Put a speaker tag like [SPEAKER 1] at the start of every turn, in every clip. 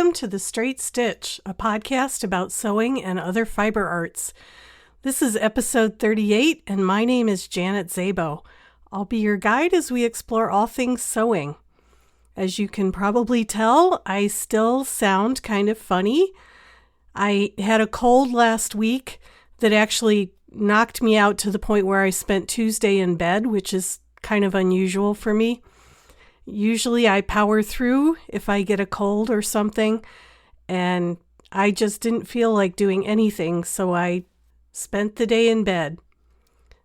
[SPEAKER 1] Welcome to The Straight Stitch, a podcast about sewing and other fiber arts. This is episode 38, and my name is Janet Szabo. I'll be your guide as we explore all things sewing. As you can probably tell, I still sound kind of funny. I had a cold last week that actually knocked me out to the point where I spent Tuesday in bed, which is kind of unusual for me. Usually I power through if I get a cold or something, and I just didn't feel like doing anything, so I spent the day in bed.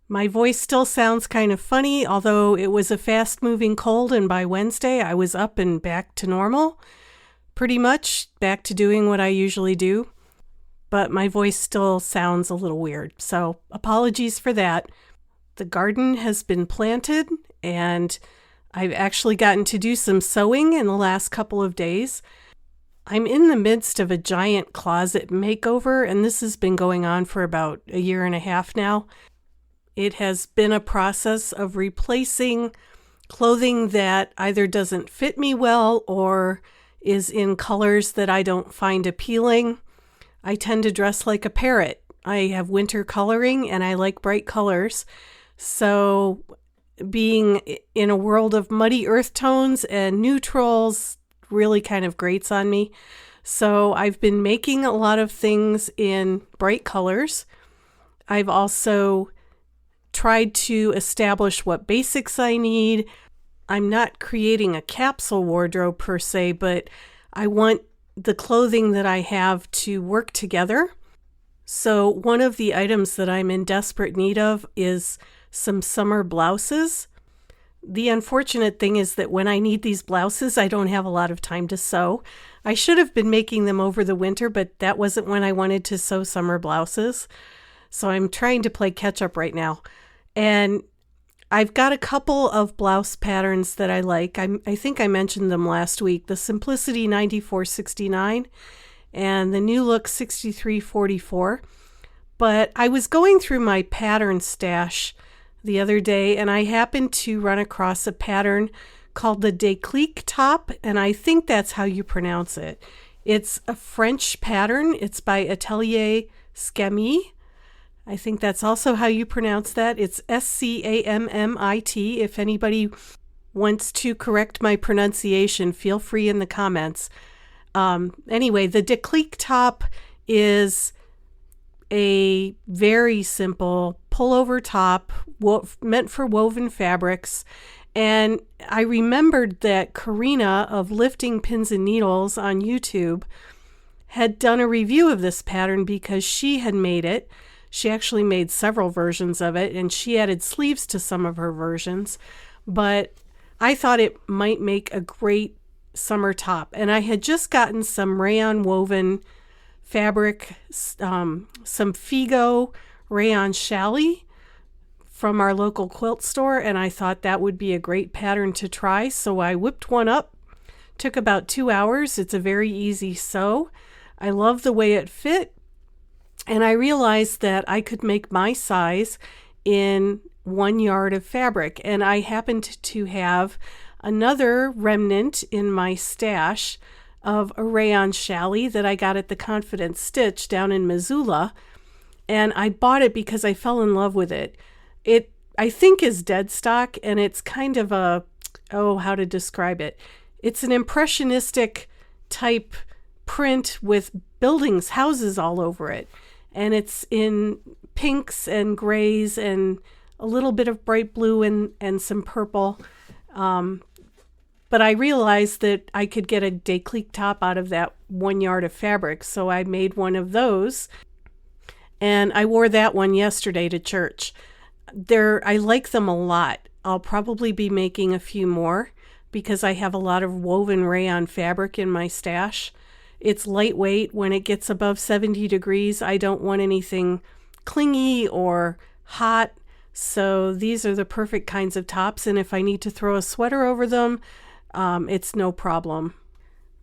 [SPEAKER 1] My voice still sounds kind of funny, although it was a fast-moving cold, and by Wednesday I was up and back to normal, pretty much back to doing what I usually do. But my voice still sounds a little weird, so apologies for that. The garden has been planted, and I've actually gotten to do some sewing in the last couple of days. I'm in the midst of a giant closet makeover, and this has been going on for about a year and a half now. It has been a process of replacing clothing that either doesn't fit me well or is in colors that I don't find appealing. I tend to dress like a parrot. I have winter coloring and I like bright colors. So being in a world of muddy earth tones and neutrals really kind of grates on me. So I've been making a lot of things in bright colors. I've also tried to establish what basics I need. I'm not creating a capsule wardrobe per se, but I want the clothing that I have to work together. So one of the items that I'm in desperate need of is some summer blouses. The unfortunate thing is that when I need these blouses, I don't have a lot of time to sew. I should have been making them over the winter, but that wasn't when I wanted to sew summer blouses. So I'm trying to play catch up right now. And I've got a couple of blouse patterns that I like. I think I mentioned them last week. The Simplicity 9469 and the New Look 6344. But I was going through my pattern stash the other day, and I happened to run across a pattern called the déclique top, and I think that's how you pronounce it. It's a French pattern. It's by Atelier Scammy. I think that's also how you pronounce that. It's Scammit. If anybody wants to correct my pronunciation, feel free in the comments. Anyway, the déclique top is a very simple pullover top meant for woven fabrics. And I remembered that Karina of Lifting Pins and Needles on YouTube had done a review of this pattern because she had made it. She actually made several versions of it, and she added sleeves to some of her versions. But I thought it might make a great summer top. And I had just gotten some rayon woven fabric, some Figo rayon challis from our local quilt store, and I thought that would be a great pattern to try. So I whipped one up. Took about 2 hours. It's a very easy sew. I love the way it fit. And I realized that I could make my size in 1 yard of fabric. And I happened to have another remnant in my stash of a rayon challis that I got at the Confident Stitch down in Missoula. And I bought it because I fell in love with it. It, I think, is dead stock, and it's kind of how to describe it? It's an impressionistic type print with buildings, houses all over it. And it's in pinks and grays and a little bit of bright blue and some purple. But I realized that I could get a déclique top out of that 1 yard of fabric. So I made one of those. And I wore that one yesterday to church. I like them a lot. I'll probably be making a few more because I have a lot of woven rayon fabric in my stash. It's lightweight. When it gets above 70 degrees, I don't want anything clingy or hot. So these are the perfect kinds of tops. And if I need to throw a sweater over them, it's no problem.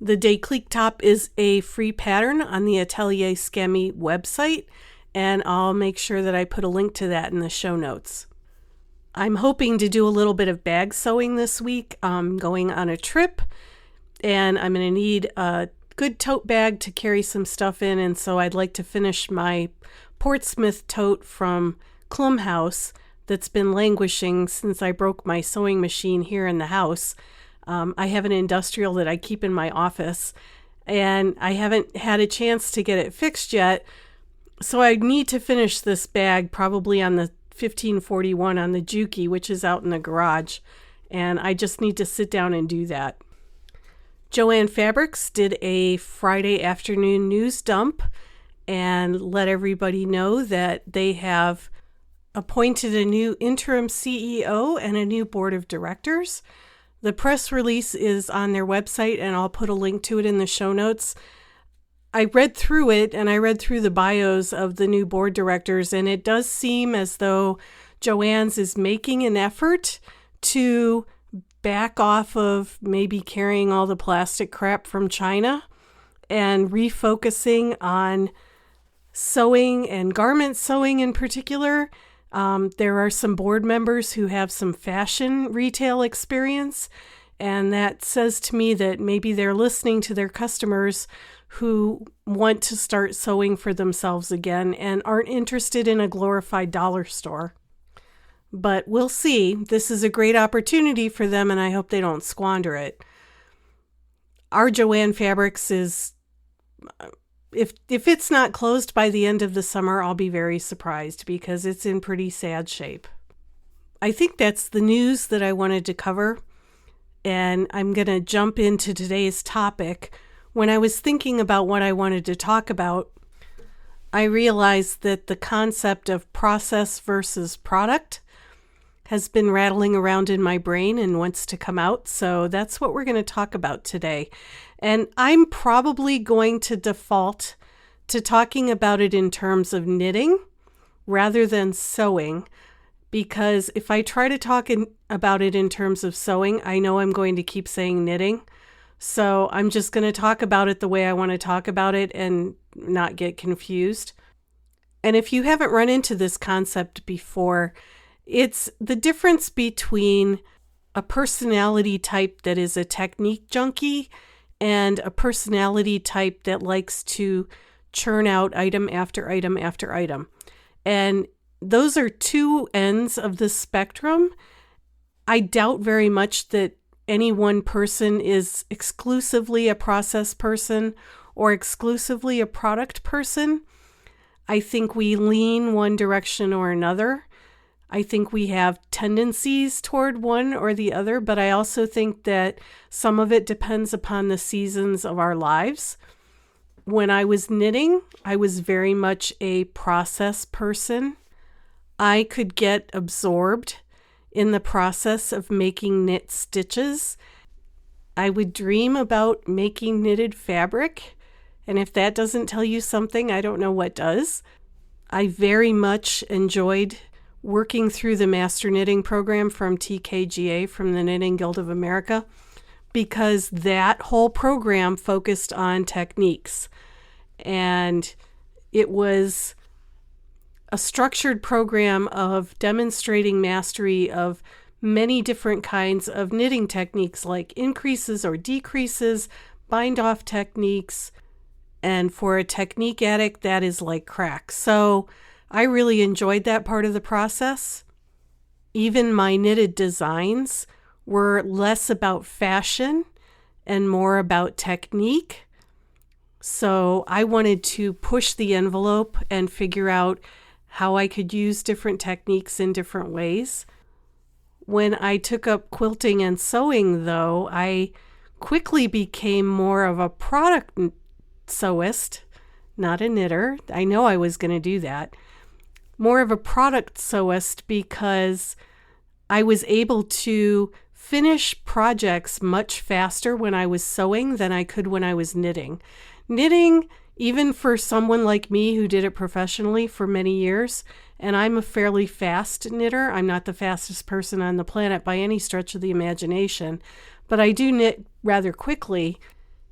[SPEAKER 1] The déclique top is a free pattern on the Atelier Scammy website, and I'll make sure that I put a link to that in the show notes. I'm hoping to do a little bit of bag sewing this week. I'm going on a trip, and I'm going to need a good tote bag to carry some stuff in, and so I'd like to finish my Portsmouth tote from Clum House that's been languishing since I broke my sewing machine here in the house. I have an industrial that I keep in my office, and I haven't had a chance to get it fixed yet, so I need to finish this bag probably on the 1541 on the Juki, which is out in the garage, and I just need to sit down and do that. Joann Fabrics did a Friday afternoon news dump and let everybody know that they have appointed a new interim CEO and a new board of directors. The press release is on their website, and I'll put a link to it in the show notes. I read through it, and I read through the bios of the new board directors, and it does seem as though Joann's is making an effort to back off of maybe carrying all the plastic crap from China and refocusing on sewing and garment sewing in particular. There are some board members who have some fashion retail experience, and that says to me that maybe they're listening to their customers who want to start sewing for themselves again and aren't interested in a glorified dollar store. But we'll see. This is a great opportunity for them, and I hope they don't squander it. Our Joann Fabrics is, if it's not closed by the end of the summer, I'll be very surprised because it's in pretty sad shape. I think that's the news that I wanted to cover, and I'm going to jump into today's topic. When I was thinking about what I wanted to talk about, I realized that the concept of process versus product has been rattling around in my brain and wants to come out. So that's what we're going to talk about today. And I'm probably going to default to talking about it in terms of knitting rather than sewing, because if I try to talk about it in terms of sewing, I know I'm going to keep saying knitting. So I'm just going to talk about it the way I want to talk about it and not get confused. And if you haven't run into this concept before, it's the difference between a personality type that is a technique junkie and a personality type that likes to churn out item after item after item. And those are two ends of the spectrum. I doubt very much that any one person is exclusively a process person or exclusively a product person. I think we lean one direction or another. I think we have tendencies toward one or the other, but I also think that some of it depends upon the seasons of our lives. When I was knitting, I was very much a process person. I could get absorbed in the process of making knit stitches. I would dream about making knitted fabric, and if that doesn't tell you something, I don't know what does. I very much enjoyed working through the Master Knitting program from TKGA, from the Knitting Guild of America, because that whole program focused on techniques. And it was a structured program of demonstrating mastery of many different kinds of knitting techniques, like increases or decreases, bind-off techniques, and for a technique addict, that is like crack. So I really enjoyed that part of the process. Even my knitted designs were less about fashion and more about technique. So I wanted to push the envelope and figure out how I could use different techniques in different ways. When I took up quilting and sewing, though, I quickly became more of a product sewist, not a knitter. I know I was going to do that. More of a product sewist because I was able to finish projects much faster when I was sewing than I could when I was knitting. Knitting, even for someone like me who did it professionally for many years, and I'm a fairly fast knitter. I'm not the fastest person on the planet by any stretch of the imagination, but I do knit rather quickly.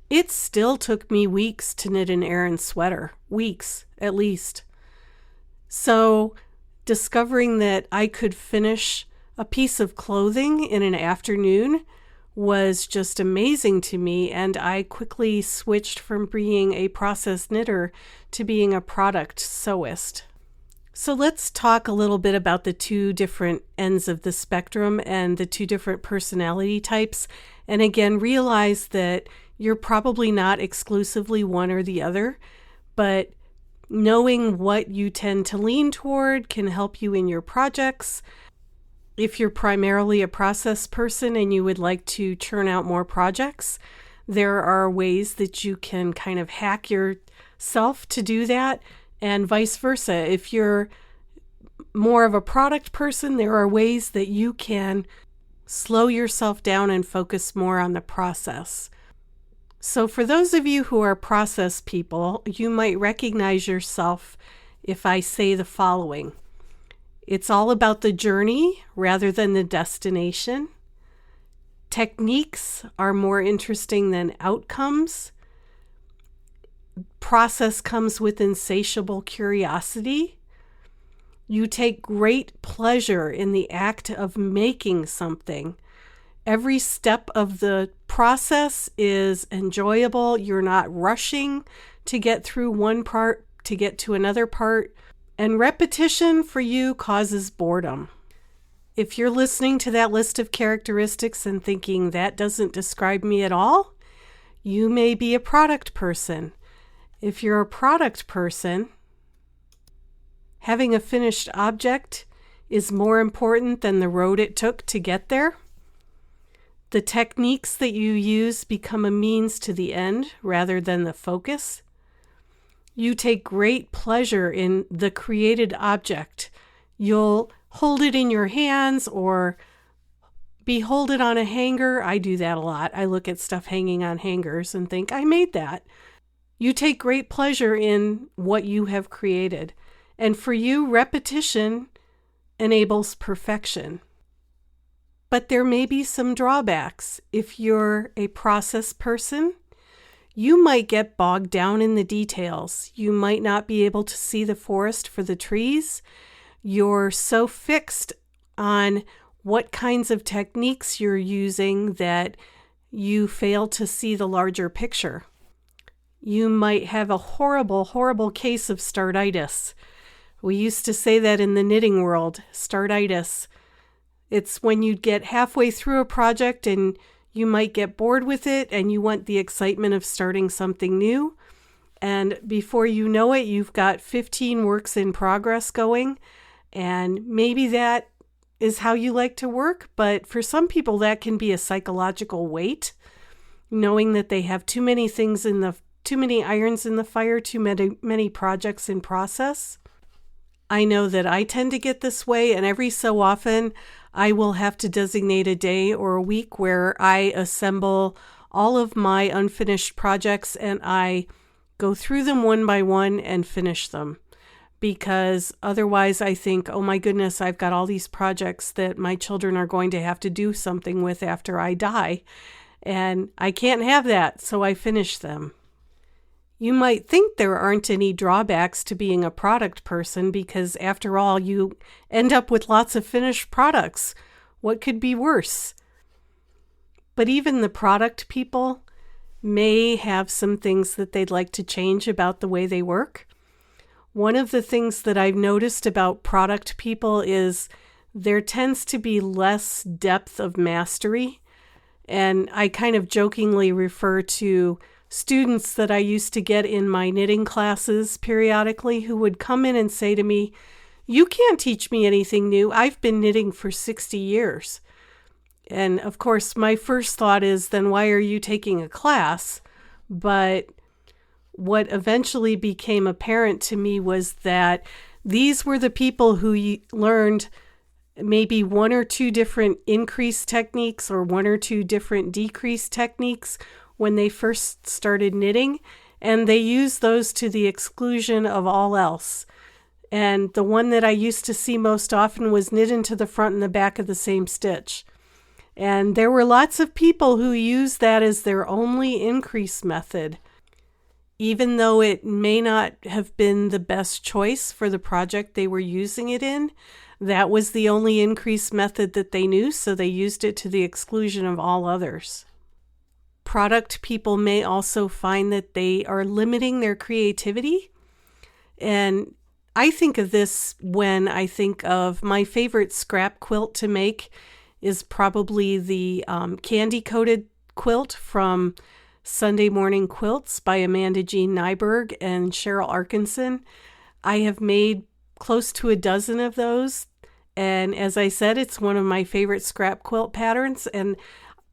[SPEAKER 1] It still took me weeks to knit an Aran sweater, weeks at least. So discovering that I could finish a piece of clothing in an afternoon was just amazing to me, and I quickly switched from being a process knitter to being a product sewist. So let's talk a little bit about the two different ends of the spectrum and the two different personality types. And again, realize that you're probably not exclusively one or the other, but knowing what you tend to lean toward can help you in your projects. If you're primarily a process person and you would like to churn out more projects, there are ways that you can kind of hack yourself to do that, and vice versa. If you're more of a product person, there are ways that you can slow yourself down and focus more on the process. So for those of you who are process people, you might recognize yourself if I say the following. It's all about the journey rather than the destination. Techniques are more interesting than outcomes. Process comes with insatiable curiosity. You take great pleasure in the act of making something. Every step of the process is enjoyable. You're not rushing to get through one part to get to another part. And repetition for you causes boredom. If you're listening to that list of characteristics and thinking that doesn't describe me at all, you may be a product person. If you're a product person, having a finished object is more important than the road it took to get there. The techniques that you use become a means to the end rather than the focus. You take great pleasure in the created object. You'll hold it in your hands or behold it on a hanger. I do that a lot. I look at stuff hanging on hangers and think, I made that. You take great pleasure in what you have created. And for you, repetition enables perfection. But there may be some drawbacks. If you're a process person, you might get bogged down in the details. You might not be able to see the forest for the trees. You're so fixed on what kinds of techniques you're using that you fail to see the larger picture. You might have a horrible, horrible case of startitis. We used to say that in the knitting world, startitis. It's when you get halfway through a project and you might get bored with it and you want the excitement of starting something new. And before you know it, you've got 15 works in progress going. And maybe that is how you like to work. But for some people, that can be a psychological weight, knowing that they have too many irons in the fire, too many projects in process. I know that I tend to get this way, and every so often I will have to designate a day or a week where I assemble all of my unfinished projects and I go through them one by one and finish them. Because otherwise I think, oh my goodness, I've got all these projects that my children are going to have to do something with after I die. And I can't have that, so I finish them. You might think there aren't any drawbacks to being a product person because, after all, you end up with lots of finished products. What could be worse? But even the product people may have some things that they'd like to change about the way they work. One of the things that I've noticed about product people is there tends to be less depth of mastery. And I kind of jokingly refer to students that I used to get in my knitting classes periodically who would come in and say to me, "You can't teach me anything new. I've been knitting for 60 years. And of course, my first thought is, then why are you taking a class? But what eventually became apparent to me was that these were the people who learned maybe one or two different increase techniques or one or two different decrease techniques when they first started knitting, and they used those to the exclusion of all else. And the one that I used to see most often was knit into the front and the back of the same stitch. And there were lots of people who used that as their only increase method. even though it may not have been the best choice for the project they were using it in, that was the only increase method that they knew, so they used it to the exclusion of all others. Product people may also find that they are limiting their creativity. And I think of this when I think of my favorite scrap quilt to make is probably the candy-coated quilt from Sunday Morning Quilts by Amanda Jean Nyberg and Cheryl Arkinson. I have made close to a dozen of those. And as I said, it's one of my favorite scrap quilt patterns. And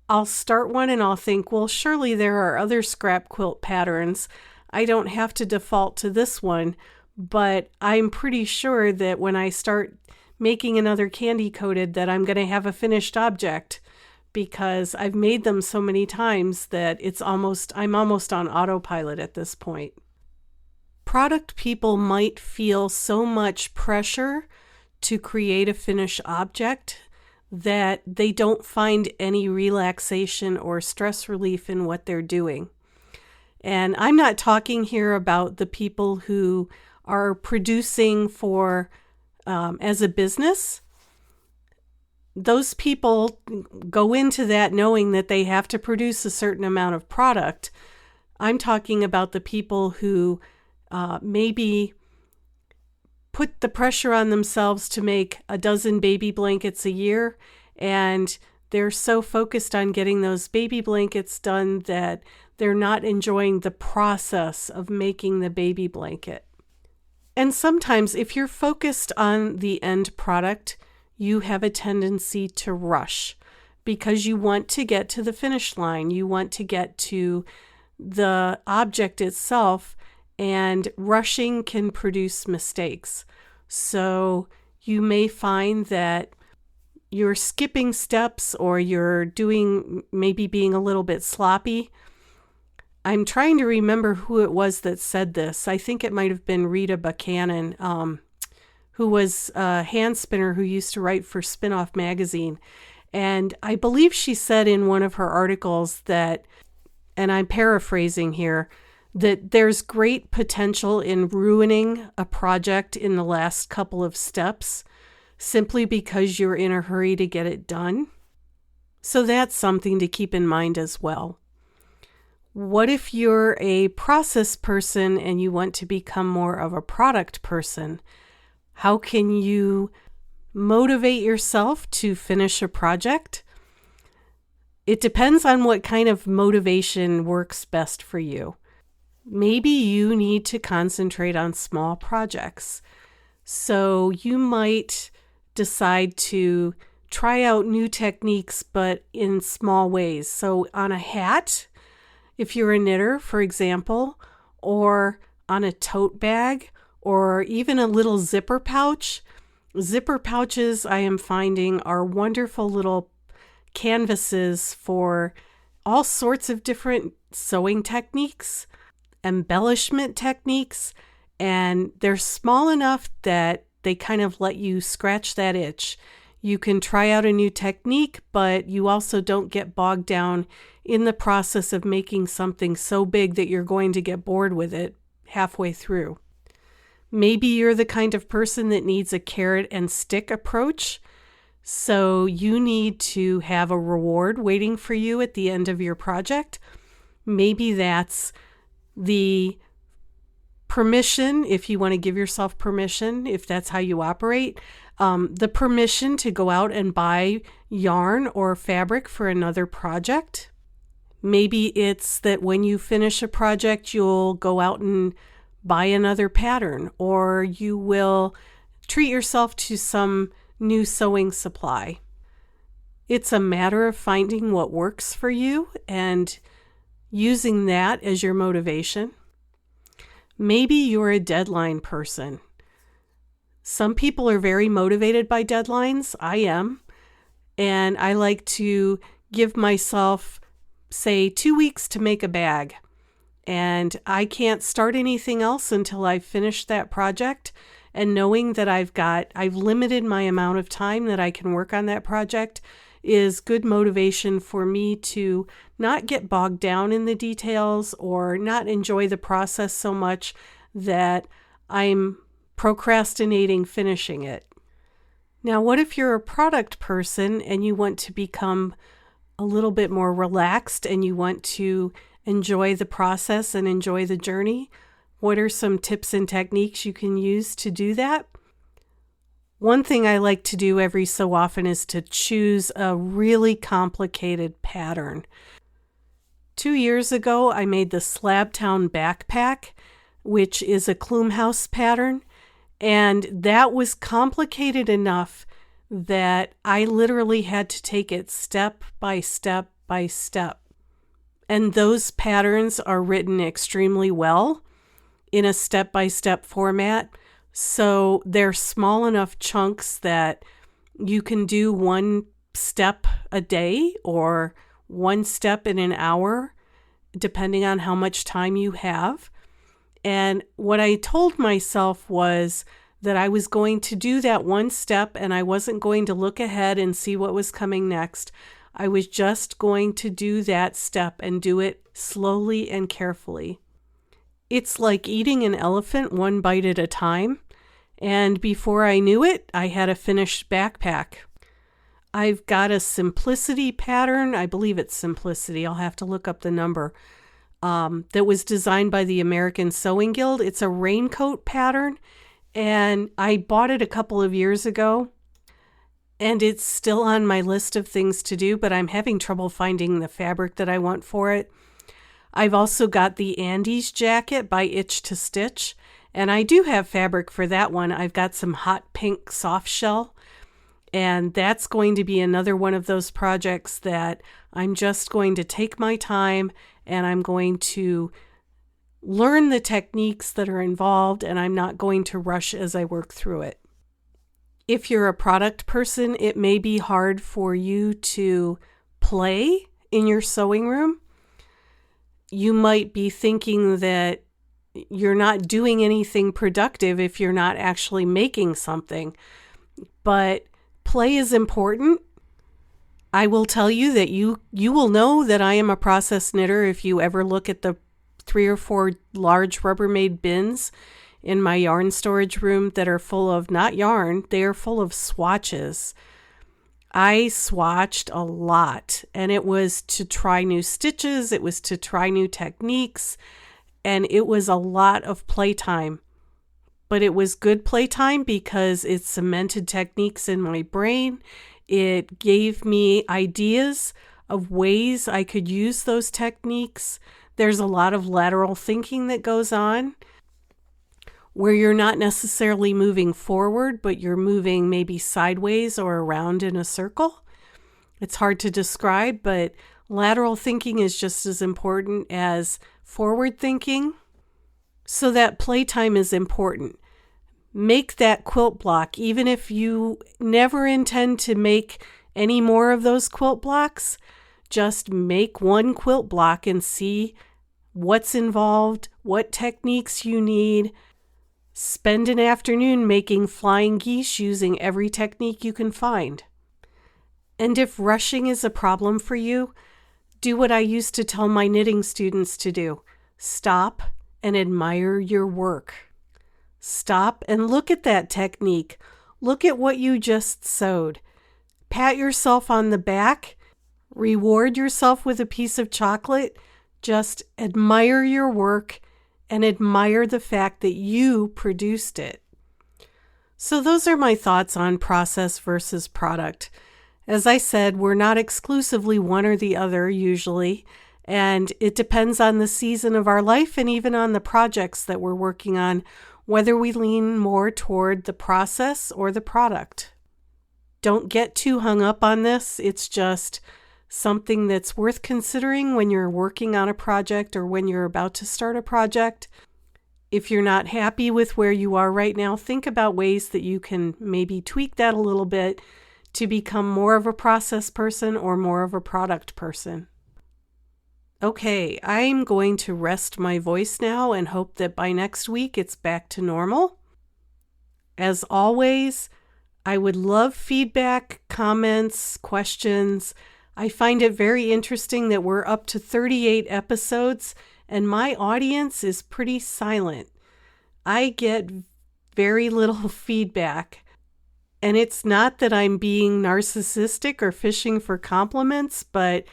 [SPEAKER 1] I'll start one and I'll think, well, surely there are other scrap quilt patterns. I don't have to default to this one, but I'm pretty sure that when I start making another candy coated that I'm going to have a finished object, because I've made them so many times that I'm almost on autopilot at this point. Product people might feel so much pressure to create a finished object that they don't find any relaxation or stress relief in what they're doing. And I'm not talking here about the people who are producing for as a business. Those people go into that knowing that they have to produce a certain amount of product. I'm talking about the people who maybe put the pressure on themselves to make a dozen baby blankets a year, and they're so focused on getting those baby blankets done that they're not enjoying the process of making the baby blanket. And sometimes if you're focused on the end product, you have a tendency to rush because you want to get to the finish line. You want to get to the object itself, and rushing can produce mistakes. So you may find that you're skipping steps or you're maybe being a little bit sloppy. I'm trying to remember who it was that said this. I think it might have been Rita Buchanan, who was a hand spinner who used to write for Spin-Off magazine. And I believe she said in one of her articles that, and I'm paraphrasing here, that there's great potential in ruining a project in the last couple of steps simply because you're in a hurry to get it done. So that's something to keep in mind as well. What if you're a process person and you want to become more of a product person? How can you motivate yourself to finish a project? It depends on what kind of motivation works best for you. Maybe you need to concentrate on small projects. So you might decide to try out new techniques, but in small ways. So on a hat, if you're a knitter, for example, or on a tote bag, or even a little zipper pouch. Zipper pouches, I am finding, are wonderful little canvases for all sorts of different sewing techniques, embellishment techniques, and they're small enough that they kind of let you scratch that itch. You can try out a new technique, but you also don't get bogged down in the process of making something so big that you're going to get bored with it halfway through. Maybe you're the kind of person that needs a carrot and stick approach, so you need to have a reward waiting for you at the end of your project. Maybe that's the permission, if you want to give yourself permission, if that's how you operate, the permission to go out and buy yarn or fabric for another project. Maybe it's that when you finish a project, you'll go out and buy another pattern, or you will treat yourself to some new sewing supply. It's a matter of finding what works for you and using that as your motivation. Maybe you're a deadline person. Some people are very motivated by deadlines. I am. And I like to give myself, say, 2 weeks to make a bag. And I can't start anything else until I've finished that project. And knowing that I've limited my amount of time that I can work on that project is good motivation for me to not get bogged down in the details or not enjoy the process so much that I'm procrastinating finishing it. Now, what if you're a product person and you want to become a little bit more relaxed and you want to enjoy the process and enjoy the journey? What are some tips and techniques you can use to do that? One thing I like to do every so often is to choose a really complicated pattern. 2 years ago, I made the Slabtown backpack, which is a Klume House pattern, and that was complicated enough that I literally had to take it step by step by step. And those patterns are written extremely well in a step-by-step format. So they're small enough chunks that you can do one step a day or one step in an hour, depending on how much time you have. And what I told myself was that I was going to do that one step and I wasn't going to look ahead and see what was coming next. I was just going to do that step and do it slowly and carefully. It's like eating an elephant one bite at a time, and before I knew it, I had a finished backpack. I've got a simplicity pattern, I believe it's simplicity, I'll have to look up the number, that was designed by the American Sewing Guild. It's a raincoat pattern, and I bought it a couple of years ago, and it's still on my list of things to do, but I'm having trouble finding the fabric that I want for it. I've also got the Andes jacket by Itch to Stitch, and I do have fabric for that one. I've got some hot pink soft shell, and that's going to be another one of those projects that I'm just going to take my time and I'm going to learn the techniques that are involved, and I'm not going to rush as I work through it. If you're a product person, it may be hard for you to play in your sewing room. You might be thinking that you're not doing anything productive if you're not actually making something. But play is important. I will tell you that you will know that I am a process knitter if you ever look at the 3 or 4 large Rubbermaid bins in my yarn storage room that are full of, not yarn, they are full of swatches. I swatched a lot, and it was to try new stitches, it was to try new techniques, and it was a lot of playtime. But it was good playtime because it cemented techniques in my brain. It gave me ideas of ways I could use those techniques. There's a lot of lateral thinking that goes on, where you're not necessarily moving forward, but you're moving maybe sideways or around in a circle. It's hard to describe, but lateral thinking is just as important as forward thinking. So that playtime is important. Make that quilt block, even if you never intend to make any more of those quilt blocks. Just make one quilt block and see what's involved, what techniques you need. Spend an afternoon making flying geese using every technique you can find. And if rushing is a problem for you, do what I used to tell my knitting students to do. Stop and admire your work. Stop and look at that technique. Look at what you just sewed. Pat yourself on the back. Reward yourself with a piece of chocolate. Just admire your work and admire the fact that you produced it. So those are my thoughts on process versus product. As I said, we're not exclusively one or the other usually, and it depends on the season of our life and even on the projects that we're working on, whether we lean more toward the process or the product. Don't get too hung up on this. It's just something that's worth considering when you're working on a project or when you're about to start a project. If you're not happy with where you are right now, think about ways that you can maybe tweak that a little bit to become more of a process person or more of a product person. Okay, I'm going to rest my voice now and hope that by next week it's back to normal. As always, I would love feedback, comments, questions. I find it very interesting that we're up to 38 episodes and my audience is pretty silent. I get very little feedback. And it's not that I'm being narcissistic or fishing for compliments, but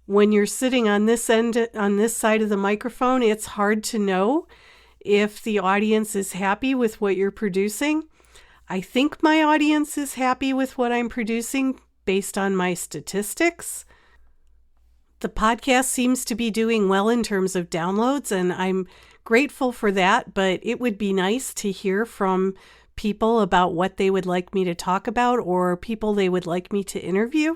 [SPEAKER 1] when you're sitting on this side of the microphone, it's hard to know if the audience is happy with what you're producing. I think my audience is happy with what I'm producing based on my statistics. The podcast seems to be doing well in terms of downloads, and I'm grateful for that, but it would be nice to hear from people about what they would like me to talk about or people they would like me to interview.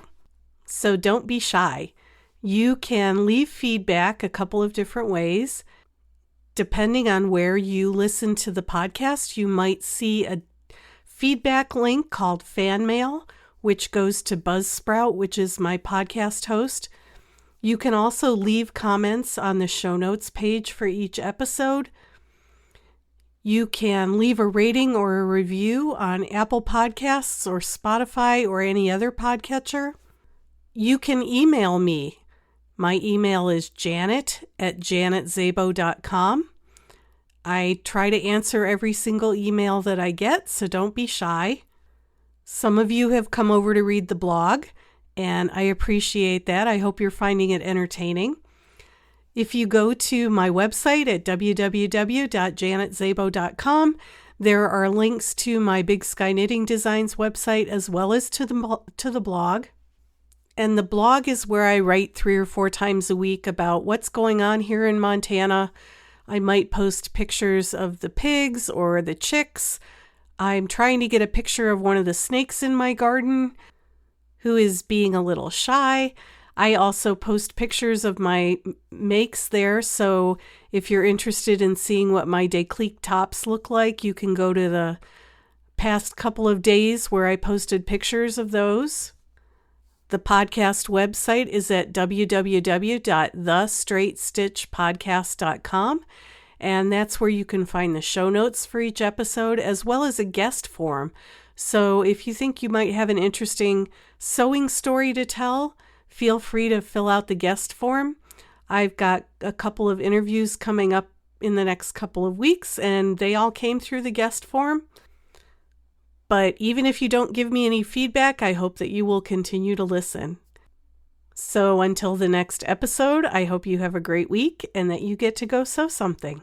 [SPEAKER 1] So don't be shy. You can leave feedback a couple of different ways. Depending on where you listen to the podcast, you might see a feedback link called Fan Mail, which goes to Buzzsprout, which is my podcast host. You can also leave comments on the show notes page for each episode. You can leave a rating or a review on Apple Podcasts or Spotify or any other podcatcher. You can email me. My email is janet@janetzabo.com. I try to answer every single email that I get, so don't be shy. Some of you have come over to read the blog, and I appreciate that. I hope you're finding it entertaining. If you go to my website at www.janetzabo.com, there are links to my Big Sky Knitting Designs website as well as to the blog. And the blog is where I write 3 or 4 times a week about what's going on here in Montana. I might post pictures of the pigs or the chicks. I'm trying to get a picture of one of the snakes in my garden who is being a little shy. I also post pictures of my makes there, so if you're interested in seeing what my déclique tops look like, you can go to the past couple of days where I posted pictures of those. The podcast website is at www.thestraightstitchpodcast.com, and that's where you can find the show notes for each episode as well as a guest form. So if you think you might have an interesting sewing story to tell, feel free to fill out the guest form. I've got a couple of interviews coming up in the next couple of weeks, and they all came through the guest form. But even if you don't give me any feedback, I hope that you will continue to listen. So until the next episode, I hope you have a great week and that you get to go sew something.